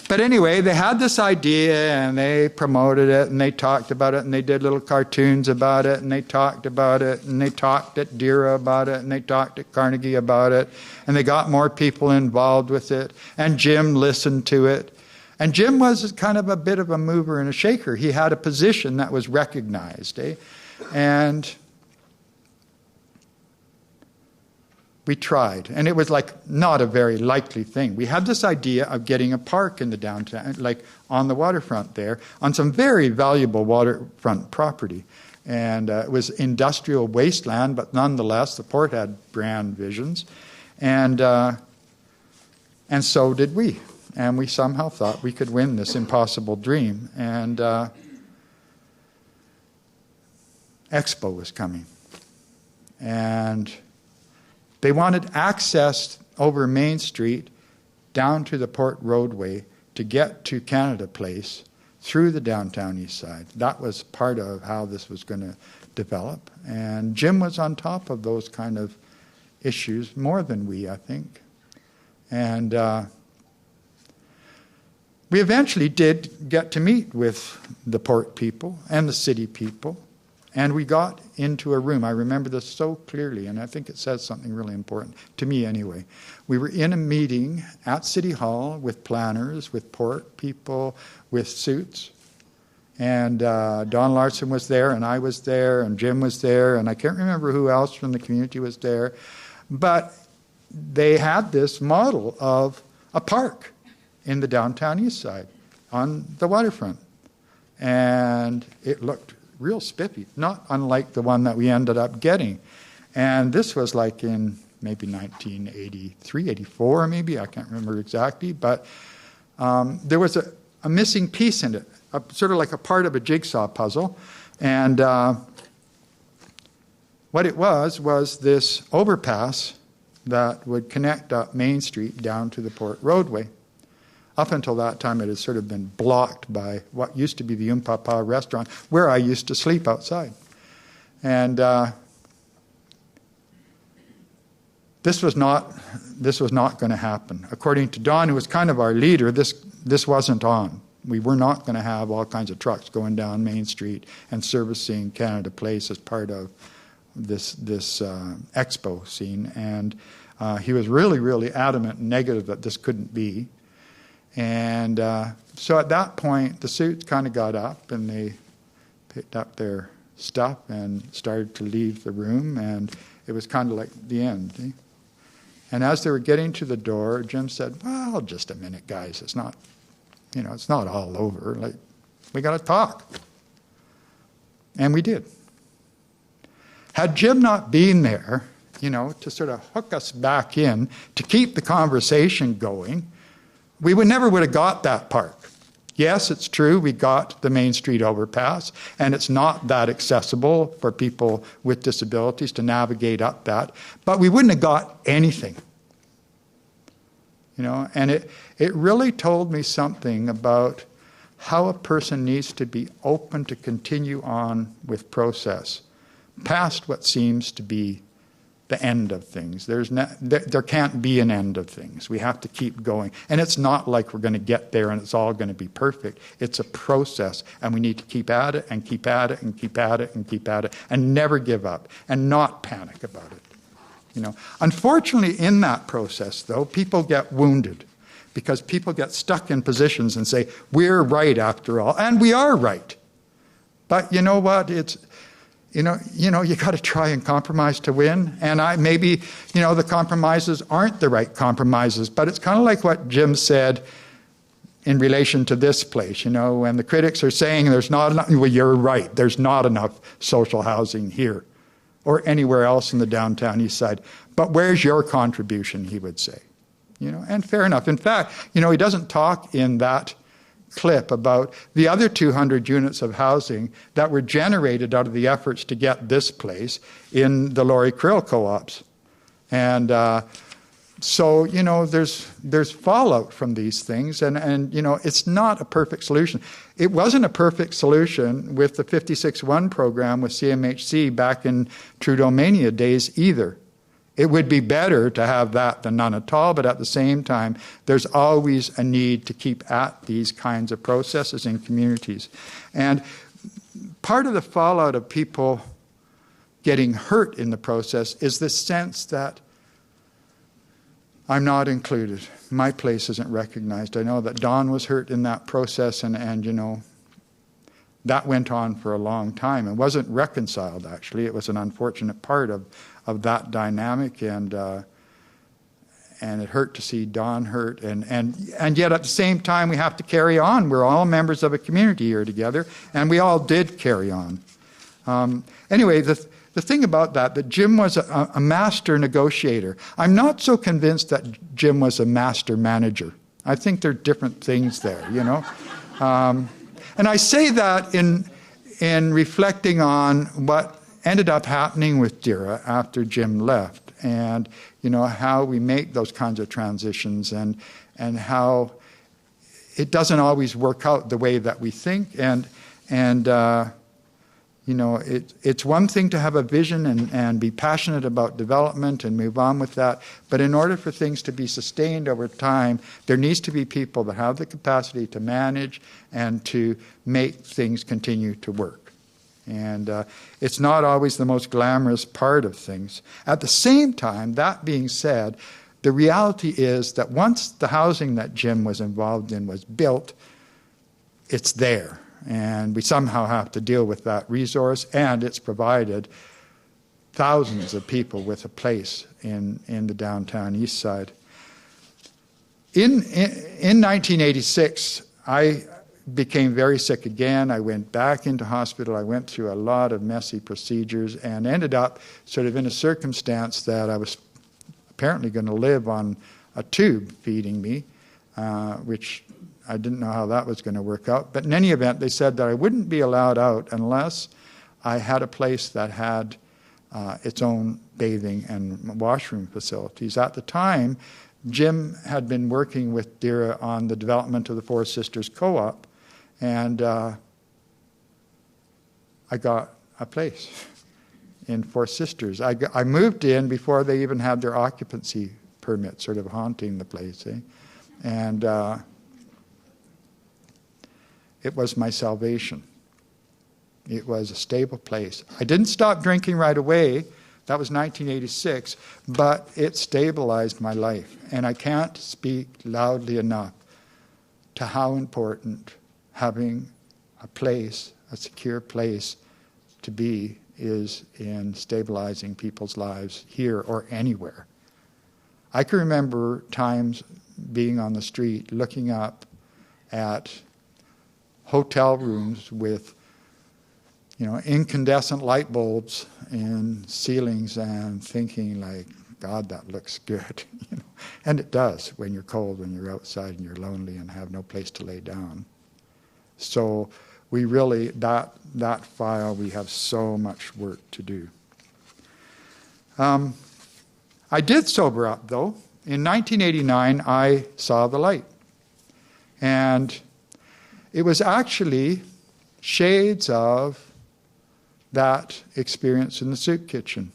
But anyway, they had this idea, and they promoted it, and they talked about it, and they did little cartoons about it, and they talked about it, and they talked at DERA about it, and they talked at Carnegie about it, and they got more people involved with it, and Jim listened to it. And Jim was kind of a bit of a mover and a shaker. He had a position that was recognized, And we tried, and it was like not a very likely thing. We had this idea of getting a park in the downtown, like on the waterfront there, on some very valuable waterfront property. And it was industrial wasteland, but nonetheless, the port had grand visions. And so did we. And we somehow thought we could win this impossible dream. And Expo was coming. And they wanted access over Main Street down to the Port Roadway to get to Canada Place through the Downtown Eastside. That was part of how this was going to develop. And Jim was on top of those kind of issues, more than we, I think. And we eventually did get to meet with the port people and the city people. And we got into a room. I remember this so clearly, and I think it says something really important, to me anyway. We were in a meeting at City Hall with planners, with port people, with suits. And Don Larson was there, and I was there, and Jim was there, and I can't remember who else from the community was there. But they had this model of a park in the Downtown Eastside on the waterfront. And it looked real spiffy, not unlike the one that we ended up getting. And this was like in maybe 1983, 84 maybe, I can't remember exactly, but there was a missing piece in it, sort of like a part of a jigsaw puzzle. And what it was this overpass that would connect up Main Street down to the Port Roadway. Up until that time, it had sort of been blocked by what used to be the Papa restaurant, where I used to sleep outside. And this was not going to happen. According to Don, who was kind of our leader, this wasn't on. We were not going to have all kinds of trucks going down Main Street and servicing Canada Place as part of this expo scene. And he was really, really adamant and negative that this couldn't be. And so at that point, the suits kind of got up, and they picked up their stuff and started to leave the room, and it was kind of like the end. And as they were getting to the door, Jim said, "Well, just a minute, guys. It's not all over. Like, we got to talk." And we did. Had Jim not been there to sort of hook us back in, to keep the conversation going, we never would have got that park. Yes, it's true, we got the Main Street overpass, and it's not that accessible for people with disabilities to navigate up that, but we wouldn't have got anything. And it really told me something about how a person needs to be open to continue on with process, past what seems to be the end of things. There can't be an end of things. We have to keep going. And it's not like we're going to get there and it's all going to be perfect. It's a process, and we need to keep at it and keep at it and keep at it and keep at it and never give up and not panic about it. Unfortunately, in that process, though, people get wounded because people get stuck in positions and say, we're right after all, and we are right. But you know what? It's you got to try and compromise to win. And maybe the compromises aren't the right compromises, but it's kind of like what Jim said in relation to this place. When the critics are saying there's not enough, well, you're right, there's not enough social housing here or anywhere else in the Downtown Eastside. But where's your contribution, he would say. And fair enough. In fact, he doesn't talk in that clip about the other 200 units of housing that were generated out of the efforts to get this place in the Lori Krill co-ops. And so, there's fallout from these things, and it's not a perfect solution. It wasn't a perfect solution with the 56-1 program with CMHC back in Trudeau-mania days either. It would be better to have that than none at all, but at the same time, there's always a need to keep at these kinds of processes in communities. And part of the fallout of people getting hurt in the process is this sense that I'm not included. My place isn't recognized. I know that Don was hurt in that process, and that went on for a long time. It wasn't reconciled, actually. It was an unfortunate part of that dynamic, and it hurt to see Don hurt, and yet at the same time we have to carry on. We're all members of a community here together, and we all did carry on. Anyway, the thing about that Jim was a master negotiator. I'm not so convinced that Jim was a master manager. I think there are different things there, and I say that in reflecting on what ended up happening with DERA after Jim left, and how we make those kinds of transitions, and how it doesn't always work out the way that we think, and it's one thing to have a vision and be passionate about development and move on with that, but in order for things to be sustained over time, there needs to be people that have the capacity to manage and to make things continue to work. And it's not always the most glamorous part of things. At the same time, that being said, the reality is that once the housing that Jim was involved in was built, it's there. And we somehow have to deal with that resource, and it's provided thousands of people with a place in the Downtown Eastside. In 1986, I became very sick again. I went back into hospital. I went through a lot of messy procedures and ended up sort of in a circumstance that I was apparently going to live on a tube feeding me, which I didn't know how that was going to work out. But in any event, they said that I wouldn't be allowed out unless I had a place that had its own bathing and washroom facilities. At the time, Jim had been working with DERA on the development of the Four Sisters Co-op, and I got a place in Four Sisters. I moved in before they even had their occupancy permit, sort of haunting the place. And it was my salvation. It was a stable place. I didn't stop drinking right away. That was 1986, but it stabilized my life. And I can't speak loudly enough to how important having a place, a secure place to be, is in stabilizing people's lives here or anywhere. I can remember times being on the street looking up at hotel rooms with incandescent light bulbs in ceilings and thinking like, God, that looks good. And it does when you're cold, when you're outside and you're lonely and have no place to lay down. So we really, that file, we have so much work to do. I did sober up, though. In 1989, I saw the light. And it was actually shades of that experience in the soup kitchen.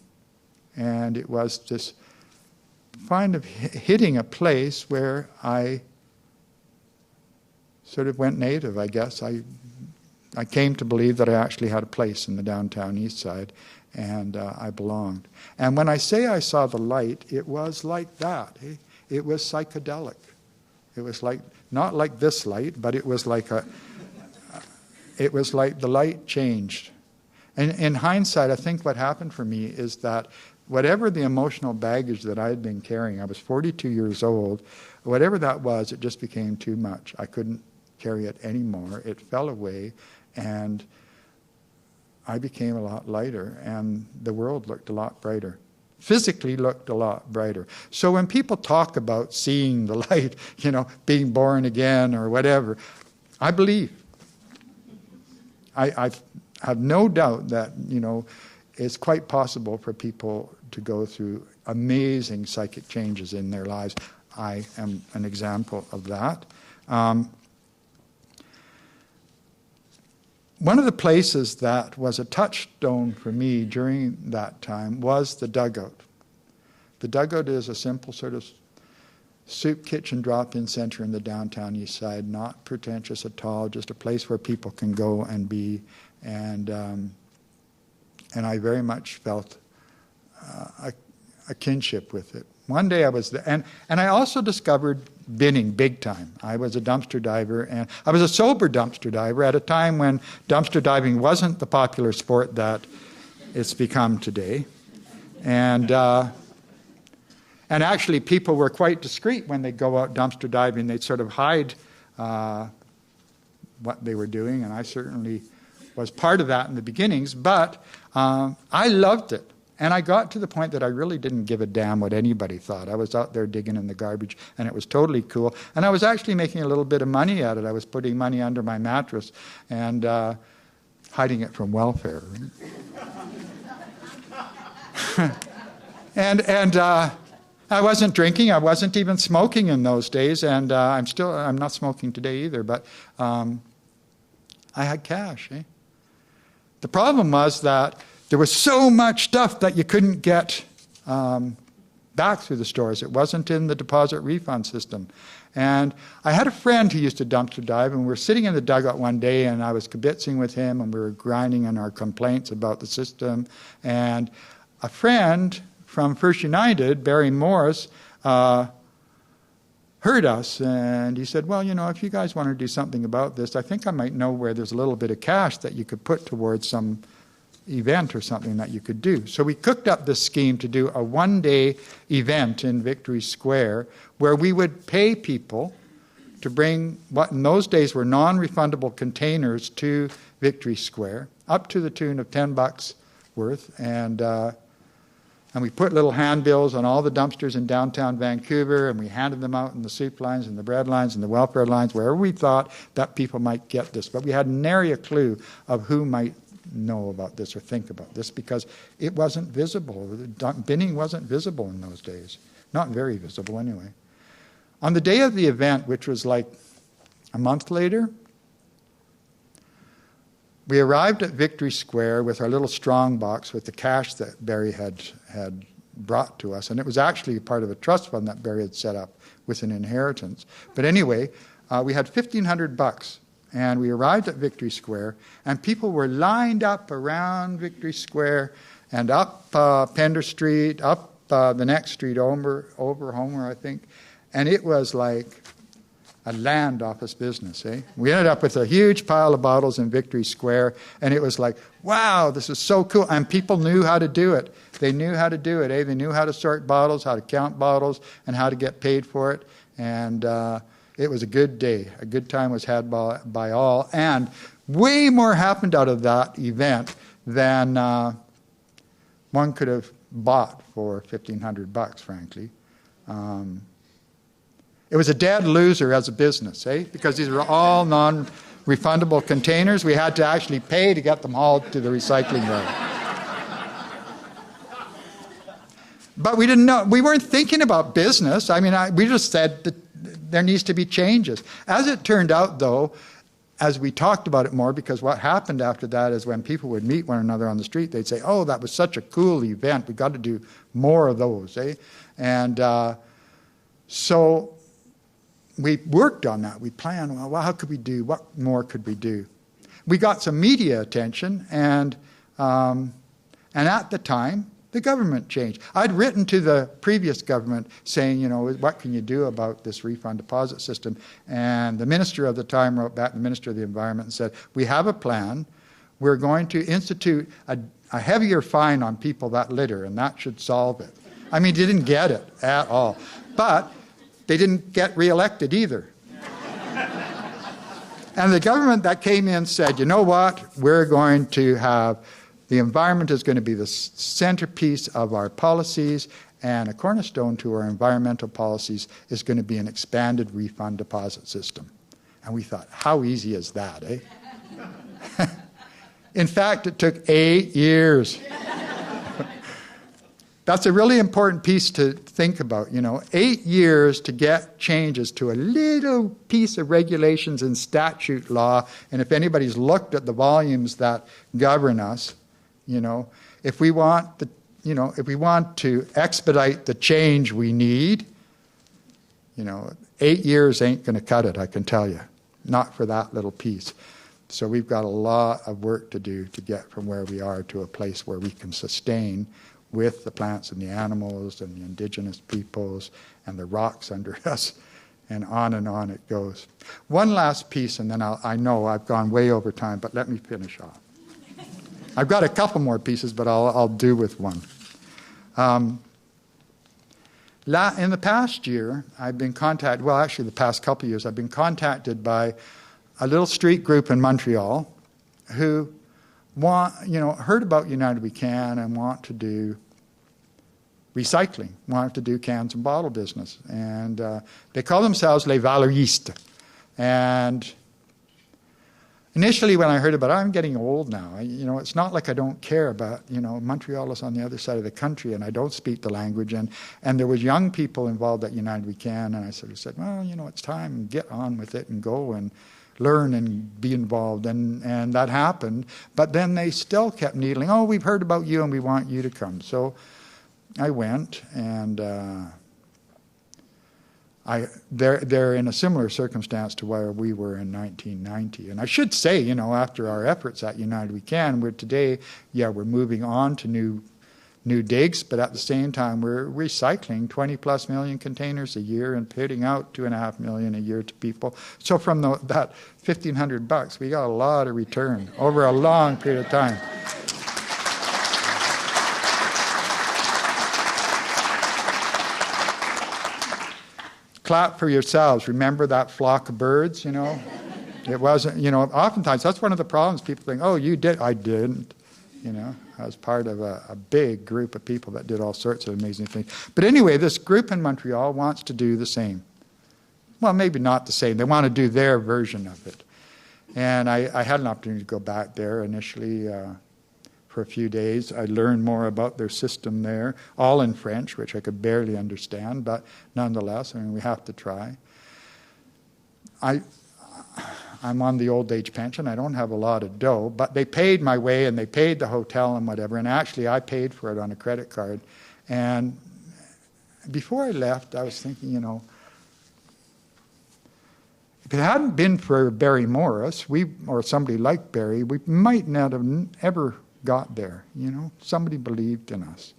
And it was just kind of hitting a place where I sort of went native, I guess. I came to believe that I actually had a place in the Downtown Eastside, and I belonged. And when I say I saw the light, it was like that. It was psychedelic. It was like, not like this light, but it was like it was like the light changed. And in hindsight, I think what happened for me is that whatever the emotional baggage that I had been carrying, I was 42 years old, whatever that was, it just became too much. I couldn't carry it anymore. It fell away, and I became a lot lighter, and the world looked a lot brighter. Physically looked a lot brighter. So when people talk about seeing the light, being born again or whatever, I believe. I have no doubt that, it's quite possible for people to go through amazing psychic changes in their lives. I am an example of that. One of the places that was a touchstone for me during that time was the dugout. The dugout is a simple sort of soup kitchen drop-in center in the Downtown Eastside, not pretentious at all, just a place where people can go and be. And I very much felt a kinship with it. One day I was there, and I also discovered binning big time. I was a dumpster diver, and I was a sober dumpster diver at a time when dumpster diving wasn't the popular sport that it's become today. And actually people were quite discreet when they go out dumpster diving. They'd sort of hide what they were doing, and I certainly was part of that in the beginnings, but I loved it. And I got to the point that I really didn't give a damn what anybody thought. I was out there digging in the garbage, and it was totally cool. And I was actually making a little bit of money at it. I was putting money under my mattress and hiding it from welfare. and I wasn't drinking. I wasn't even smoking in those days, and I'm not smoking today either. But I had cash. The problem was that there was so much stuff that you couldn't get back through the stores. It wasn't in the deposit refund system. And I had a friend who used to dumpster dive, and we were sitting in the dugout one day, and I was kibitzing with him, and we were grinding on our complaints about the system. And a friend from First United, Barry Morris, heard us, and he said, well, if you guys want to do something about this, I think I might know where there's a little bit of cash that you could put towards some event or something that you could do. So we cooked up this scheme to do a one-day event in Victory Square where we would pay people to bring what in those days were non-refundable containers to Victory Square, up to the tune of $10 worth, and we put little handbills on all the dumpsters in downtown Vancouver, and we handed them out in the soup lines and the bread lines and the welfare lines, wherever we thought that people might get this. But we had nary a clue of who might know about this or think about this, because it wasn't visible. Binning wasn't visible in those days. Not very visible anyway. On the day of the event, which was like a month later, we arrived at Victory Square with our little strong box with the cash that Barry had brought to us. And it was actually part of a trust fund that Barry had set up with an inheritance. But anyway, we had $1,500. And we arrived at Victory Square, and people were lined up around Victory Square and up Pender Street, up the next street over Homer, I think. And it was like a land office business, We ended up with a huge pile of bottles in Victory Square, and it was like, wow, this is so cool. And people knew how to do it. They knew how to do it, They knew how to sort bottles, how to count bottles, and how to get paid for it. And it was a good day. A good time was had by all. And way more happened out of that event than one could have bought for $1,500, frankly. It was a dead loser as a business, because these were all non-refundable containers. We had to actually pay to get them hauled to the recycling yard. But we didn't know. We weren't thinking about business. I mean, we just said that there needs to be changes. As it turned out, though, as we talked about it more, because what happened after that is when people would meet one another on the street, they'd say, oh, that was such a cool event. We've got to do more of those, And so we worked on that. We planned, well, how could we do? What more could we do? We got some media attention, and at the time, the government changed. I'd written to the previous government saying, what can you do about this refund deposit system? And the minister of the time wrote back, the Minister of the Environment, and said, we have a plan. We're going to institute a heavier fine on people that litter, and that should solve it. I mean, they didn't get it at all. But they didn't get reelected either. And the government that came in said, you know what? We're going to have the environment is going to be the centerpiece of our policies, and a cornerstone to our environmental policies is going to be an expanded refund deposit system. And we thought, how easy is that, In fact, it took 8 years. That's a really important piece to think about, 8 years to get changes to a little piece of regulations and statute law. And if anybody's looked at the volumes that govern us, if we want to expedite the change we need, 8 years ain't going to cut it, I can tell you. Not for that little piece. So we've got a lot of work to do to get from where we are to a place where we can sustain with the plants and the animals and the indigenous peoples and the rocks under us, and on it goes. One last piece, and then I know I've gone way over time, but let me finish off. I've got a couple more pieces, but I'll do with one. In the past year, I've been contacted, well, actually the past couple of years, I've been contacted by a little street group in Montreal who heard about United We Can and want to do recycling, want to do cans and bottle business. And they call themselves les valoristes. And initially when I heard about it, I'm getting old now. It's not like I don't care, but, Montreal is on the other side of the country and I don't speak the language. And there was young people involved at United We Can, and I sort of said, well, it's time, get on with it and go and learn and be involved. And that happened. But then they still kept needling, oh, we've heard about you and we want you to come. So I went, and they're in a similar circumstance to where we were in 1990. And I should say, after our efforts at United We Can, we're moving on to new digs, but at the same time we're recycling 20+ million containers a year and putting out 2.5 million a year to people. So from that $1,500, we got a lot of return over a long period of time. Clap for yourselves. Remember that flock of birds, It wasn't, oftentimes that's one of the problems. People think, oh, you did. I didn't, I was part of a big group of people that did all sorts of amazing things. But anyway, this group in Montreal wants to do the same. Well, maybe not the same. They want to do their version of it. And I had an opportunity to go back there initially for a few days. I learned more about their system there, all in French, which I could barely understand, but nonetheless, we have to try. I'm on the old age pension. I don't have a lot of dough, but they paid my way and they paid the hotel and whatever, and actually I paid for it on a credit card. And before I left, I was thinking, if it hadn't been for Barry Morris, or somebody like Barry, we might not have ever got there, Somebody believed in us.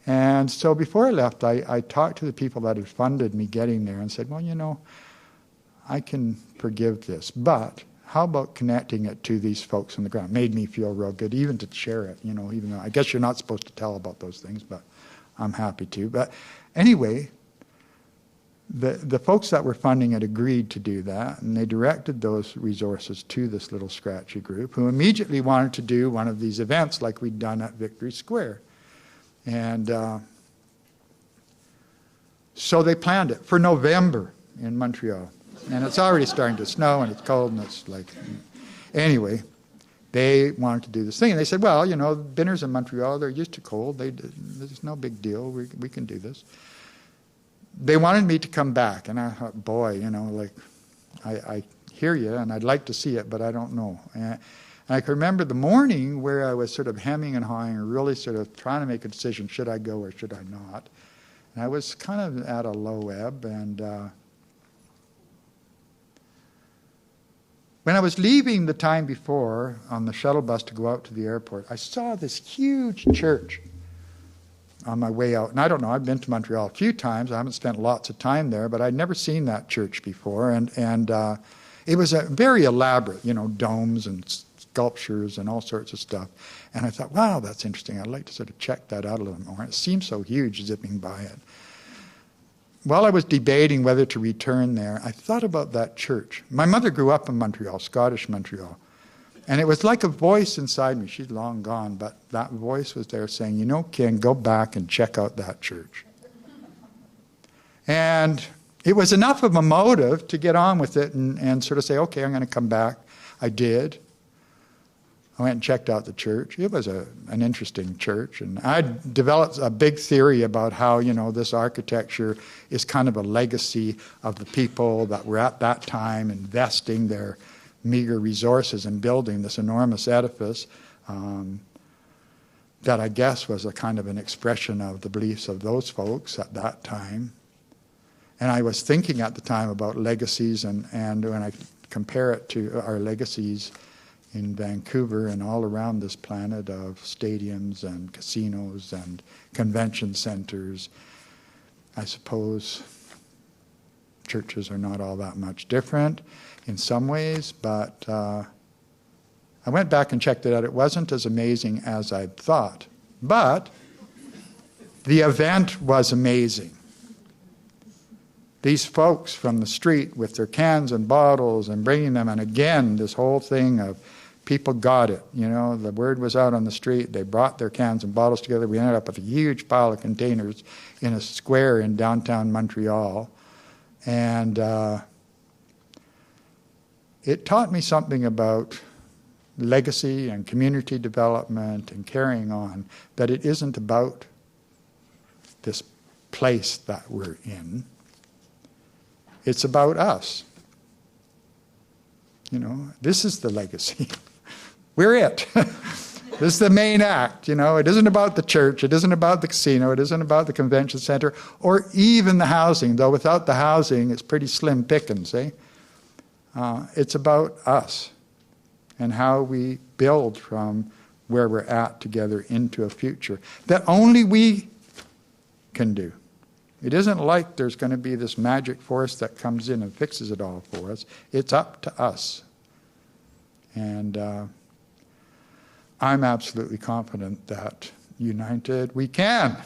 And so before I left, I talked to the people that had funded me getting there and said, well, I can forgive this, but how about connecting it to these folks on the ground? It made me feel real good, even to share it, even though I guess you're not supposed to tell about those things, but I'm happy to. But anyway, the folks that were funding it agreed to do that, and they directed those resources to this little scratchy group, who immediately wanted to do one of these events like we'd done at Victory Square. And so they planned it for November in Montreal. And it's already starting to snow, and it's cold, and it's like... Anyway, they wanted to do this thing. And they said, well, you know, dinners in Montreal, they're used to cold. There's no big deal. We can do this. They wanted me to come back. And I thought, boy, you know, like, I hear you, and I'd like to see it, but I don't know. And I can remember the morning where I was sort of hemming and hawing, really sort of trying to make a decision, should I go or should I not? And I was kind of at a low ebb, and when I was leaving the time before on the shuttle bus to go out to the airport, I saw this huge church on my way out. And I don't know, I've been to Montreal a few times. I haven't spent lots of time there, but I'd never seen that church before. And it was a very elaborate, you know, domes and sculptures and all sorts of stuff. And I thought, wow, that's interesting. I'd like to sort of check that out a little more. It seemed so huge zipping by it. While I was debating whether to return there, I thought about that church. My mother grew up in Montreal, Scottish Montreal. And it was like a voice inside me. She's long gone, but that voice was there saying, you know, Ken, go back and check out that church. And it was enough of a motive to get on with it and sort of say, okay, I'm going to come back. I did. I went and checked out the church. It was an interesting church. And I developed a big theory about how, you know, this architecture is kind of a legacy of the people that were at that time investing their meager resources in building this enormous edifice that I guess was a kind of an expression of the beliefs of those folks at that time. And I was thinking at the time about legacies, and when I compare it to our legacies in Vancouver and all around this planet of stadiums and casinos and convention centers, I suppose churches are not all that much different in some ways, but I went back and checked it out. It wasn't as amazing as I'd thought, but the event was amazing. These folks from the street with their cans and bottles and bringing them, and again, this whole thing of people got it. You know, the word was out on the street. They brought their cans and bottles together. We ended up with a huge pile of containers in a square in downtown Montreal. And it taught me something about legacy and community development and carrying on, that it isn't about this place that we're in. It's about us. You know, this is the legacy. We're it. This is the main act, you know. It isn't about the church. It isn't about the casino. It isn't about the convention center or even the housing, though without the housing, it's pretty slim pickings, eh? It's about us and how we build from where we're at together into a future that only we can do. It isn't like there's going to be this magic force that comes in and fixes it all for us. It's up to us. And I'm absolutely confident that united we can.